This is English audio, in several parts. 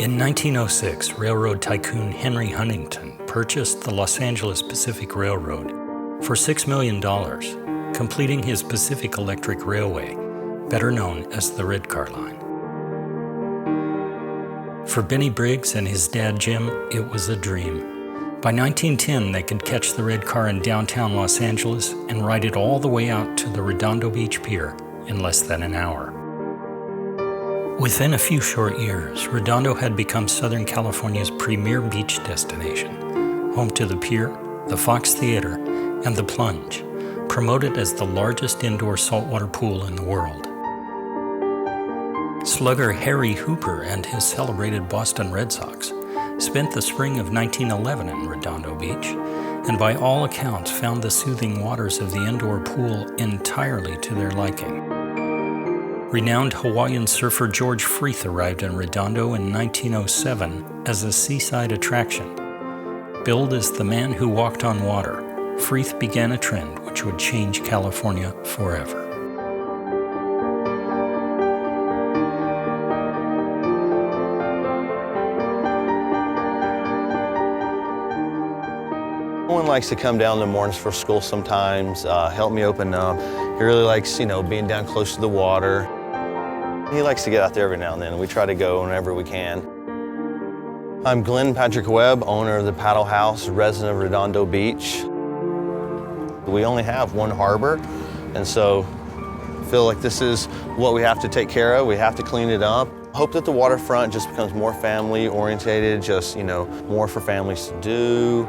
In 1906, railroad tycoon Henry Huntington purchased the Los Angeles Pacific Railroad for $6 million, completing his Pacific Electric Railway, better known as the Red Car Line. For Benny Briggs and his dad Jim, it was a dream. By 1910, they could catch the red car in downtown Los Angeles and ride it all the way out to the Redondo Beach Pier in less than an hour. Within a few short years, Redondo had become Southern California's premier beach destination, home to the Pier, the Fox Theater, and the Plunge, promoted as the largest indoor saltwater pool in the world. Slugger Harry Hooper and his celebrated Boston Red Sox spent the spring of 1911 in Redondo Beach, and by all accounts found the soothing waters of the indoor pool entirely to their liking. Renowned Hawaiian surfer George Freeth arrived in Redondo in 1907 as a seaside attraction. Billed as the man who walked on water, Freeth began a trend which would change California forever. Owen likes to come down in the mornings for school sometimes, help me open up. He really likes, being down close to the water. He likes to get out there every now and then. We try to go whenever we can. I'm Glenn Patrick Webb, owner of the Paddle House, resident of Redondo Beach. We only have one harbor, and so I feel like this is what we have to take care of. We have to clean it up. Hope that the waterfront just becomes more family orientated, just, more for families to do.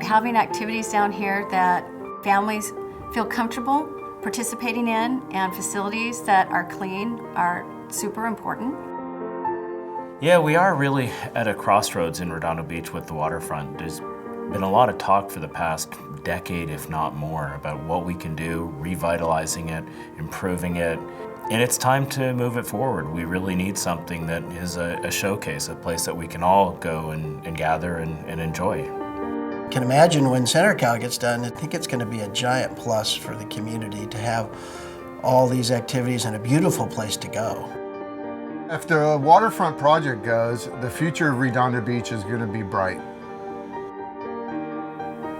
Having activities down here that families feel comfortable participating in and facilities that are clean are super important. Yeah, we are really at a crossroads in Redondo Beach with the waterfront. There's been a lot of talk for the past decade, if not more, about what we can do, revitalizing it, improving it, and it's time to move it forward. We really need something that is a showcase, a place that we can all go and gather and enjoy. I can imagine when CENTERCAL gets done, I think it's going to be a giant plus for the community to have all these activities and a beautiful place to go. If the waterfront project goes, the future of Redondo Beach is going to be bright.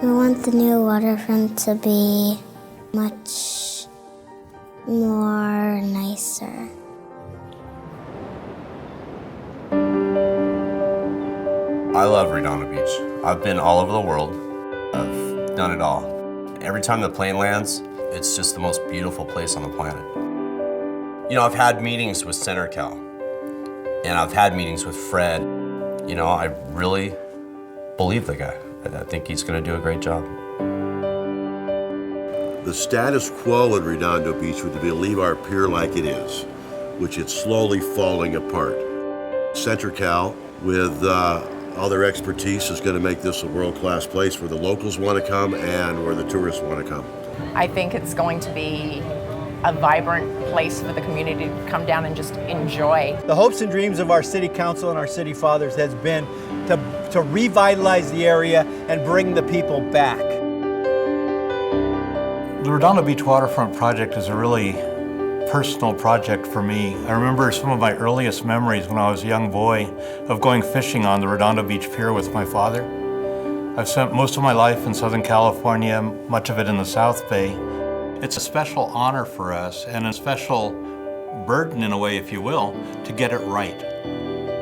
We want the new waterfront to be much more nicer. I love Redondo Beach. I've been all over the world. I've done it all. Every time the plane lands, it's just the most beautiful place on the planet. I've had meetings with CENTERCAL, and I've had meetings with Fred. I really believe the guy. I think he's going to do a great job. The status quo in Redondo Beach would be to leave our pier like it is, which it's slowly falling apart. CENTERCAL, with all their expertise, is going to make this a world-class place where the locals want to come and where the tourists want to come. I think it's going to be a vibrant place for the community to come down and just enjoy. The hopes and dreams of our city council and our city fathers has been to revitalize the area and bring the people back. The Redondo Beach Waterfront project is a really personal project for me. I remember some of my earliest memories when I was a young boy of going fishing on the Redondo Beach Pier with my father. I've spent most of my life in Southern California, much of it in the South Bay. It's a special honor for us and a special burden, in a way, if you will, to get it right.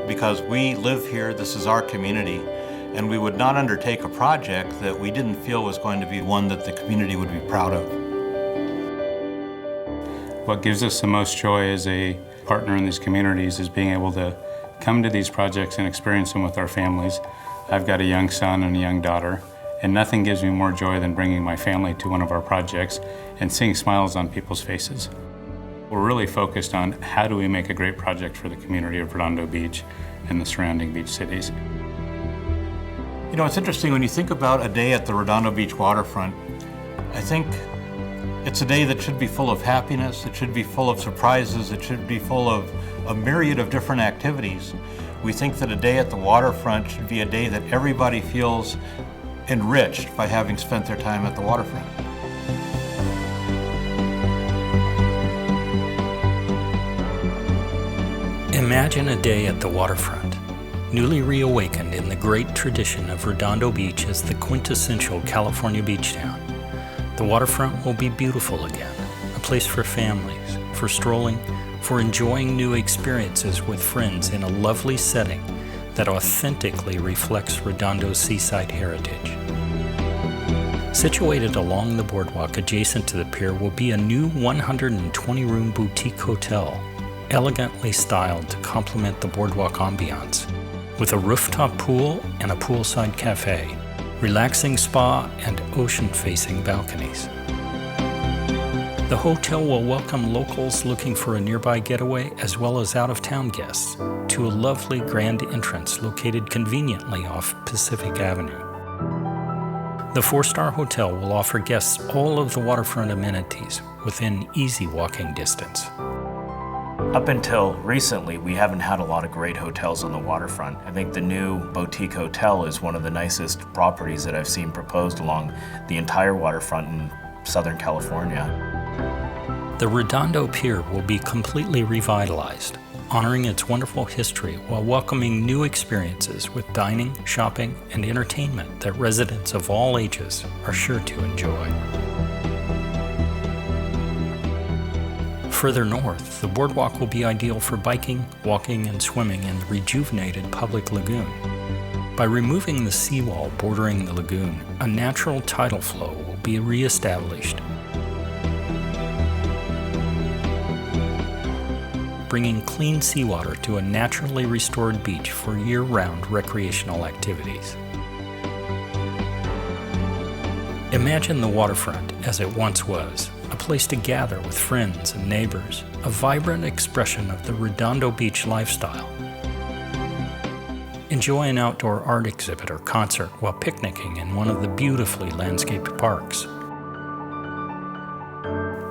Because we live here, this is our community, and we would not undertake a project that we didn't feel was going to be one that the community would be proud of. What gives us the most joy as a partner in these communities is being able to come to these projects and experience them with our families. I've got a young son and a young daughter, and nothing gives me more joy than bringing my family to one of our projects and seeing smiles on people's faces. We're really focused on how do we make a great project for the community of Redondo Beach and the surrounding beach cities. It's interesting when you think about a day at the Redondo Beach waterfront. I think it's a day that should be full of happiness, it should be full of surprises, it should be full of a myriad of different activities. We think that a day at the waterfront should be a day that everybody feels enriched by having spent their time at the waterfront. Imagine a day at the waterfront. newly reawakened in the great tradition of Redondo Beach as the quintessential California beach town. The waterfront will be beautiful again, a place for families, for strolling, for enjoying new experiences with friends in a lovely setting that authentically reflects Redondo's seaside heritage. Situated along the boardwalk adjacent to the pier will be a new 120-room boutique hotel, elegantly styled to complement the boardwalk ambiance, with a rooftop pool and a poolside cafe, relaxing spa, and ocean-facing balconies. The hotel will welcome locals looking for a nearby getaway as well as out-of-town guests to a lovely grand entrance located conveniently off Pacific Avenue. The four-star hotel will offer guests all of the waterfront amenities within easy walking distance. Up until recently, we haven't had a lot of great hotels on the waterfront. I think the new boutique hotel is one of the nicest properties that I've seen proposed along the entire waterfront in Southern California. The Redondo Pier will be completely revitalized, honoring its wonderful history while welcoming new experiences with dining, shopping, and entertainment that residents of all ages are sure to enjoy. Further north, the boardwalk will be ideal for biking, walking, and swimming in the rejuvenated public lagoon. By removing the seawall bordering the lagoon, a natural tidal flow will be reestablished, bringing clean seawater to a naturally restored beach for year-round recreational activities. Imagine the waterfront as it once was, a place to gather with friends and neighbors, a vibrant expression of the Redondo Beach lifestyle. Enjoy an outdoor art exhibit or concert while picnicking in one of the beautifully landscaped parks.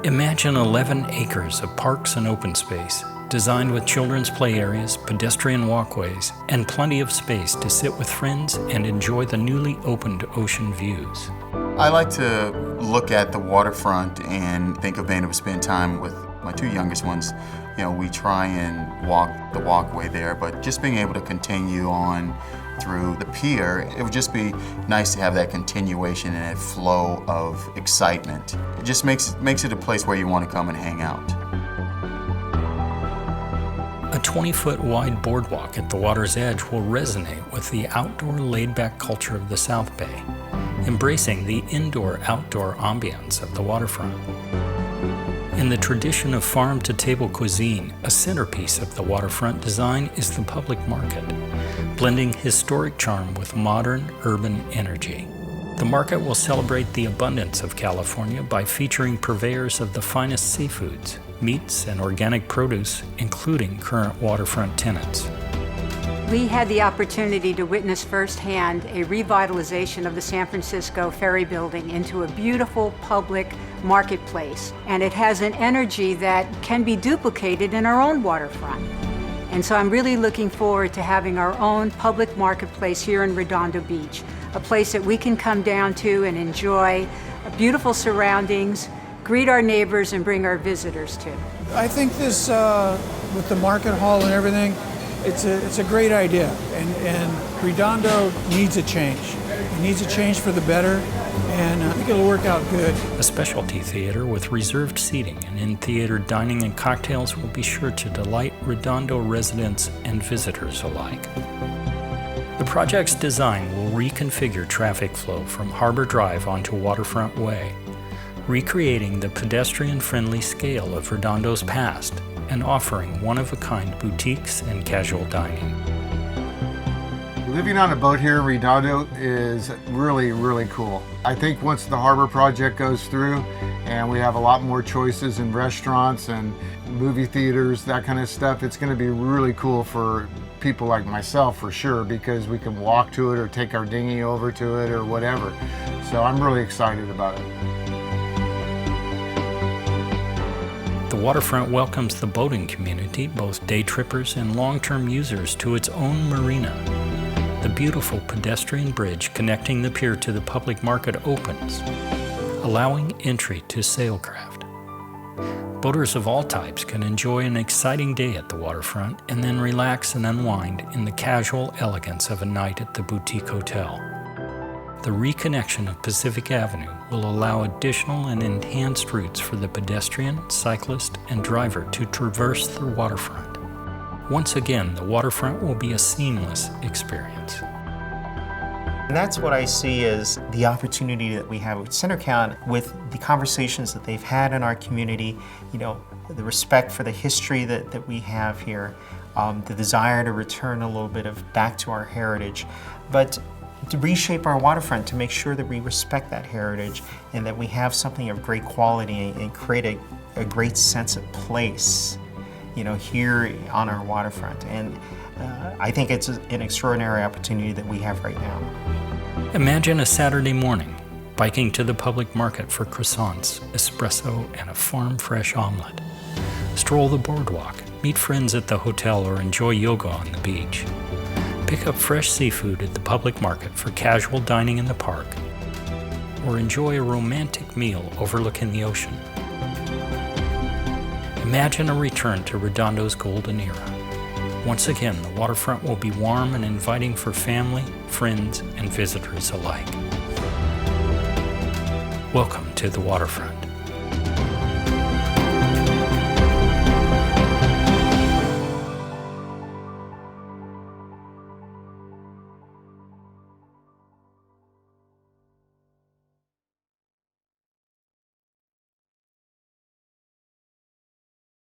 Imagine 11 acres of parks and open space, designed with children's play areas, pedestrian walkways, and plenty of space to sit with friends and enjoy the newly opened ocean views. I like to look at the waterfront and think of being able to spend time with my two youngest ones. You know, we try and walk the walkway there, but just being able to continue on through the pier, it would just be nice to have that continuation and that flow of excitement. It just makes it a place where you want to come and hang out. A 20-foot wide boardwalk at the water's edge will resonate with the outdoor laid-back culture of the South Bay, embracing the indoor-outdoor ambiance of the waterfront. In the tradition of farm-to-table cuisine, a centerpiece of the waterfront design is the public market, blending historic charm with modern urban energy. The market will celebrate the abundance of California by featuring purveyors of the finest seafoods, meats, and organic produce, including current waterfront tenants. We had the opportunity to witness firsthand a revitalization of the San Francisco Ferry Building into a beautiful public marketplace, and it has an energy that can be duplicated in our own waterfront. And so I'm really looking forward to having our own public marketplace here in Redondo Beach, a place that we can come down to and enjoy beautiful surroundings, greet our neighbors, and bring our visitors to. I think this, with the market hall and everything, it's a great idea, and Redondo needs a change. It needs a change for the better, and I think it'll work out good. A specialty theater with reserved seating and in-theater dining and cocktails will be sure to delight Redondo residents and visitors alike. The project's design will reconfigure traffic flow from Harbor Drive onto Waterfront Way, recreating the pedestrian-friendly scale of Redondo's past and offering one-of-a-kind boutiques and casual dining. Living on a boat here in Redondo is really, really cool. I think once the harbor project goes through and we have a lot more choices in restaurants and movie theaters, that kind of stuff, it's going to be really cool for people like myself for sure, because we can walk to it or take our dinghy over to it or whatever. So I'm really excited about it. The waterfront welcomes the boating community, both day trippers and long-term users, to its own marina. The beautiful pedestrian bridge connecting the pier to the public market opens, allowing entry to sailcraft. Boaters of all types can enjoy an exciting day at the waterfront and then relax and unwind in the casual elegance of a night at the boutique hotel. The reconnection of Pacific Avenue will allow additional and enhanced routes for the pedestrian, cyclist, and driver to traverse the waterfront. Once again, the waterfront will be a seamless experience. And that's what I see as the opportunity that we have with CENTERCAL, with the conversations that they've had in our community, the respect for the history that we have here, the desire to return a little bit of back to our heritage, but to reshape our waterfront to make sure that we respect that heritage and that we have something of great quality and create a great sense of place, here on our waterfront. And I think it's an extraordinary opportunity that we have right now. Imagine a Saturday morning, biking to the public market for croissants, espresso, and a farm-fresh omelet. Stroll the boardwalk, meet friends at the hotel, or enjoy yoga on the beach. Pick up fresh seafood at the public market for casual dining in the park, or enjoy a romantic meal overlooking the ocean. Imagine a return to Redondo's golden era. Once again, the waterfront will be warm and inviting for family, friends, and visitors alike. Welcome to the waterfront.